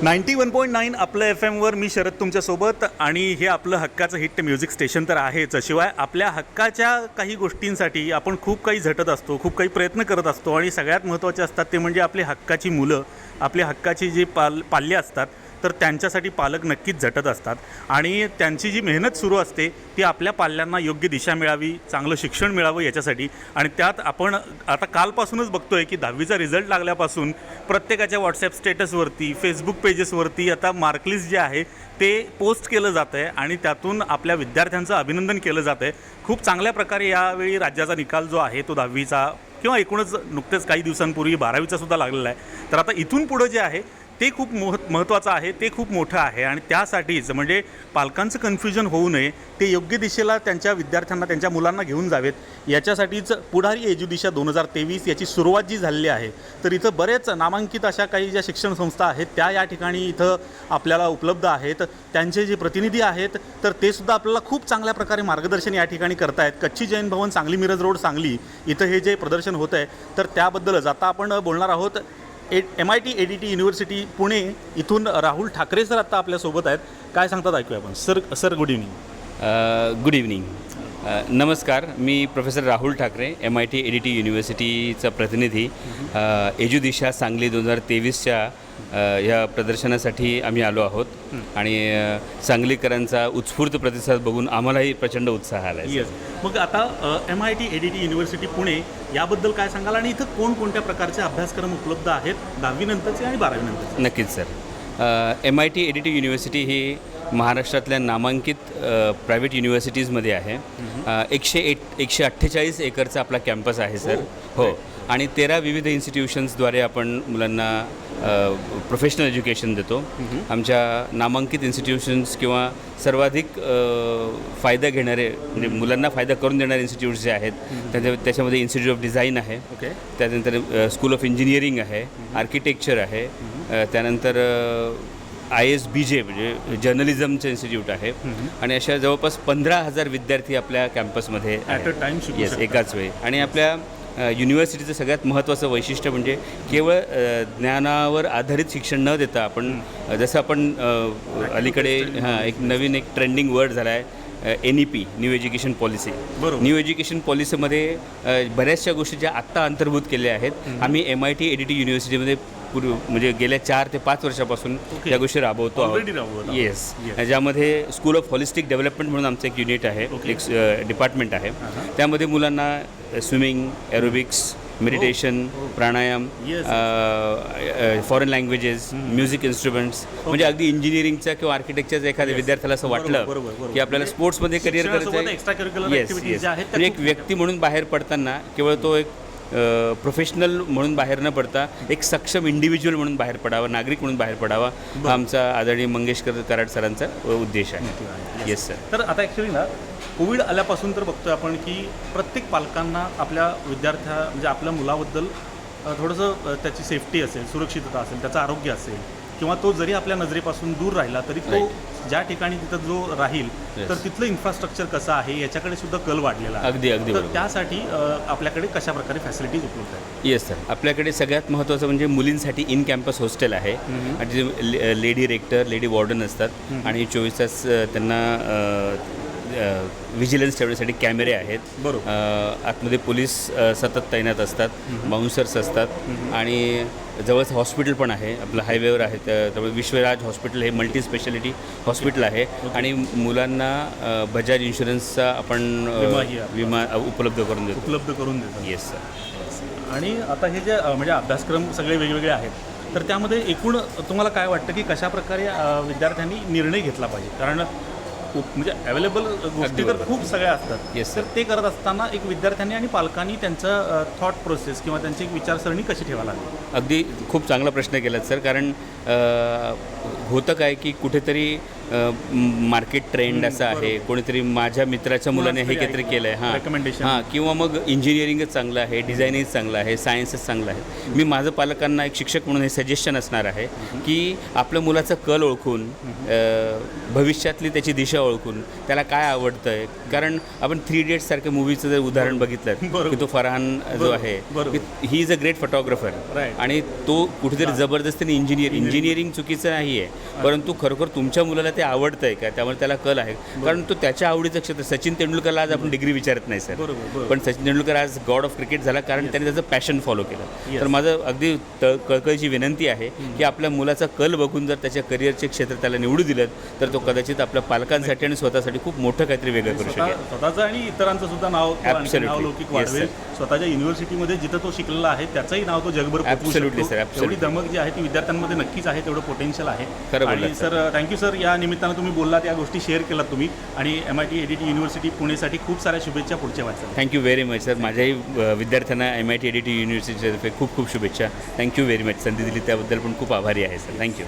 91.9 आपलं एफ एमवर मी शरद तुमच्यासोबत आणि हे आपलं हक्काचं हिट म्युझिक स्टेशन तर आहेच. शिवाय आपल्या हक्काच्या काही गोष्टींसाठी आपण खूप काही झटत असतो, खूप काही प्रयत्न करत असतो आणि सगळ्यात महत्त्वाचे असतात ते म्हणजे आपली हक्काची मुलं, आपली हक्काची जी पाल्य असतात तर त्यांच्यासाठी पालक नक्कीच झटत असतात आणि त्यांची जी मेहनत सुरू असते ती आपल्या पाल्यांना योग्य दिशा मिळावी, चांगलं शिक्षण मिळावं याच्यासाठी. आणि त्यात आपण आता कालपासूनच बघतो आहे की 10वीचा रिझल्ट लागल्यापासून प्रत्येकाच्या व्हॉट्सॲप स्टेटसवरती, फेसबुक पेजेसवरती आता मार्कलिस्ट जे आहे ते पोस्ट केलं जातं आहे आणि त्यातून आपल्या विद्यार्थ्यांचं अभिनंदन केलं जातं आहे. खूप चांगल्या प्रकारे यावेळी राज्याचा निकाल जो आहे तो 10वीचा किंवा एकूणच नुकतेच काही दिवसांपूर्वी 12वीचा सुद्धा लागलेला आहे. तर आता इथून पुढं जे आहे ते खूप महत्त्वाचं आहे, ते खूप मोठं आहे आणि त्यासाठीच म्हणजे पालकांचं कन्फ्युजन होऊ नये, ते योग्य दिशेला त्यांच्या विद्यार्थ्यांना, त्यांच्या मुलांना घेऊन जावेत याच्यासाठीच पुढारी एज्युदिशा 2023 याची सुरुवात जी झालेली आहे. तर इथं बरेच नामांकित अशा काही ज्या शिक्षण संस्था आहेत त्या या ठिकाणी इथं आपल्याला उपलब्ध आहेत. त्यांचे जे प्रतिनिधी आहेत तर ते सुद्धा आपल्याला खूप चांगल्या प्रकारे मार्गदर्शन या ठिकाणी करतायत. कच्ची जैन भवन, सांगली मिरज रोड, सांगली इथं हे जे प्रदर्शन होतं आहे तर त्याबद्दलच आता आपण बोलणार आहोत. MIT ADT युनिव्हर्सिटी पुणे इथून राहुल ठाकरे सर आता आपल्यासोबत आहेत. काय सांगतात ऐकूया आपण. Sir good evening. Good evening. नमस्कार. मी professor Rahul Thackeray, MIT ADT युनिव्हर्सिटीचा प्रतिनिधी. एज्युदिशा सांगली 2023च्या ह्या प्रदर्शनासाठी आम्ही आलो आहोत आणि सांगलीकरांचा उत्स्फूर्त प्रतिसाद बघून आम्हालाही प्रचंड उत्साह आला आहे. मग आता MIT ADT युनिव्हर्सिटी पुणे याबद्दल काय सांगाल आणि इथं कोणकोणत्या प्रकारचे अभ्यासक्रम उपलब्ध आहेत 10वी नंतरचे आणि 12वी नंतरचे? नक्कीच सर. MIT ADT युनिव्हर्सिटी ही महाराष्ट्रातल्या नामांकित प्रायव्हेट युनिव्हर्सिटीजमध्ये आहे. 148 एकरचा आपला कॅम्पस आहे सर. हो. आणि 13 विविध इन्स्टिट्यूशन्सद्वारे आपण मुलांना प्रोफेशनल एज्युकेशन देतो. आमच्या नामांकित इन्स्टिट्यूशन्स किंवा सर्वाधिक फायदा घेणारे म्हणजे मुलांना फायदा करून देणारे इन्स्टिट्यूट्स जे आहेत त्याच्यामध्ये इन्स्टिट्यूट ऑफ डिझाईन आहे, त्यानंतर स्कूल ऑफ इंजिनिअरिंग आहे, आर्किटेक्चर आहे, त्यानंतर ISBJ म्हणजे जर्नलिझमचं इन्स्टिट्यूट आहे आणि अशा जवळपास 15,000 विद्यार्थी आपल्या कॅम्पसमध्ये येस एकाच वेळी. आणि आपल्या युनिव्हर्सिटीचं सगळ्यात महत्त्वाचं वैशिष्ट्य म्हणजे केवळ ज्ञानावर आधारित शिक्षण न देता आपण जसं आपण अलीकडे एक नवीन ट्रेंडिंग वर्ड झाला आहे NEP, new education policy. New education पॉलिसीमध्ये बऱ्याचशा गोष्टी ज्या आत्ता अंतर्भूत केल्या आहेत आम्ही MIT ADT युनिव्हर्सिटीमध्ये म्हणजे गेल्या 4 ते 5 वर्षापासून त्या गोष्टी राबवतो आहोत. येस. ज्यामध्ये स्कूल ऑफ हॉलिस्टिक डेव्हलपमेंट म्हणून आमचं एक युनिट आहे, एक डिपार्टमेंट आहे. त्यामध्ये मुलांना स्विमिंग, एरोबिक्स, मेडिटेशन, प्राणायाम, फॉरेन लँग्वेजेस, म्युझिक इन्स्ट्रुमेंट्स, म्हणजे अगदी इंजिनिअरिंगच्या किंवा आर्किटेक्चरच्या एखाद्या विद्यार्थ्याला असं वाटलं की आपल्याला स्पोर्ट्समध्ये करिअर करायचं आहे, येस, एक व्यक्ती म्हणून बाहेर पडताना केवळ तो एक प्रोफेशनल म्हणून बाहेर न पडता एक सक्षम इंडिव्हिज्युअल म्हणून बाहेर पडावं, नागरिक म्हणून बाहेर पडावा, हा आमचा आदरणीय मंगेशकर कराड सरांचा उद्देश आहे. Yes sir. तर आता ॲक्च्युली ना कोविड आल्यापासून तर बघतोय आपण की प्रत्येक पालकांना आपल्या म्हणजे आपल्या मुलाबद्दल थोडंसं त्याची सेफ्टी असेल, सुरक्षितता असेल, त्याचं आरोग्य असेल किंवा तो जरी आपल्या नजरेपासून दूर राहिला तरी तो ज्या ठिकाणी तिथं जो राहील तर तिथलं इन्फ्रास्ट्रक्चर कसं आहे याच्याकडे सुद्धा कल वाढलेला आहे. अगदी तर त्यासाठी आपल्याकडे कशा प्रकारे फॅसिलिटीज उपलब्ध आहेत? Yes sir. आपल्याकडे सगळ्यात महत्त्वाचं म्हणजे मुलींसाठी इन कॅम्पस हॉस्टेल आहे आणि जे लेडी रेक्टर, लेडी वॉर्डन असतात आणि 24 तास त्यांना व्हिजिलन्स ठेवण्यासाठी कॅमेरे आहेत. आतमध्ये पोलीस सतत तैनात असतात, बाउन्सर्स असतात आणि जवळच हॉस्पिटल पण आहे, आपलं हायवेवर आहे. त्यामुळे विश्वराज हॉस्पिटल हे मल्टी स्पेशालिटी हॉस्पिटल आहे आणि मुलांना बजाज इन्शुरन्सचा आपण विमा उपलब्ध करून देतो. Yes sir. आणि आता हे जे म्हणजे अभ्यासक्रम सगळे वेगवेगळे आहेत तर त्यामध्ये एकूण तुम्हाला काय वाटतं की कशाप्रकारे विद्यार्थ्यांनी निर्णय घेतला पाहिजे? कारण म्हणजे अवेलेबल गोष्टी तर खूप सगळ्या असतात. येस. तर ते करत असताना एक विद्यार्थ्यांनी आणि पालकांनी त्यांचं थॉट प्रोसेस किंवा त्यांची एक विचारसरणी कशी ठेवायला लागली? अगदी खूप चांगला प्रश्न केलात सर. कारण होतं काय की कुठेतरी मार्केट ट्रेंड असं आहे, कोणीतरी माझ्या मित्राच्या मुलाने हे काहीतरी केलं आहे Recommendation. हां, किंवा मग इंजिनिअरिंगच चांगलं आहे, डिझायनिंग चांगलं आहे, सायन्सच चांगलं आहे. मी माझं पालकांना एक शिक्षक म्हणून हे सजेशन असणार आहे की आपल्या मुलाचा कल ओळखून भविष्यातली त्याची दिशा ओळखून त्याला काय आवडतं आहे. कारण आपण 3 Idiots सारख्या मूवीचं जर उदाहरण बघितलं की तो फरहान जो आहे he is a great photographer Right. आणि तो कुठेतरी जबरदस्तीने इंजिनिअरिंग चुकीचं नाही आहे, परंतु खरोखर तुमच्या मुलाला ते आवडतं आहे का, त्यामुळे त्याला कल आहे. कारण तो त्याच्या आवडीचं क्षेत्र, सचिन तेंडुलकरला आज आपण डिग्री विचारत नाही सर, पण सचिन तेंडुलकर आज गॉड ऑफ क्रिकेट झाला कारण त्याने त्याचं पॅशन फॉलो केलं. तर माझं अगदी कळकळीची विनंती आहे की आपल्या मुलाचा कल बघून जर त्याच्या करिअरचे क्षेत्र त्याला निवडू दिलं तर तो कदाचित आपल्या पालकांसाठी आणि स्वतःसाठी खूप मोठं काहीतरी वेगळं करू शकेल. स्वतःचं आणि इतरांचं सुद्धा नाव नावलौकिक वाढवेल. स्वतःच्या युनिव्हर्सिटीमध्ये जिथं तो शिकलेला आहे त्याचंही नाव तो जगभर पोहोचवू Absolutely, शकतो. sir, absolutely. एवढी धमक जी आहे ती विद्यार्थ्यांमध्ये नक्कीच आहे, तेवढं पोटेन्शियल आहे. खरं आणि बोललात, सर थँक्यू सर, या निमित्तानं तुम्ही बोललात, या गोष्टी शेअर केलात तुम्ही. आणि MIT ADT युनिव्हर्सिटी पुणेसाठी खूप साऱ्या शुभेच्छा पुढच्या वाटचाल. Thank you very much sir. माझ्याही विद्यार्थ्यांना MIT ADT युनिव्हर्सिटीतर्फे खूप खूप शुभेच्छा. Thank you very much. संधी दिली त्याबद्दल पण खूप आभारी आहे सर. थँक्यू.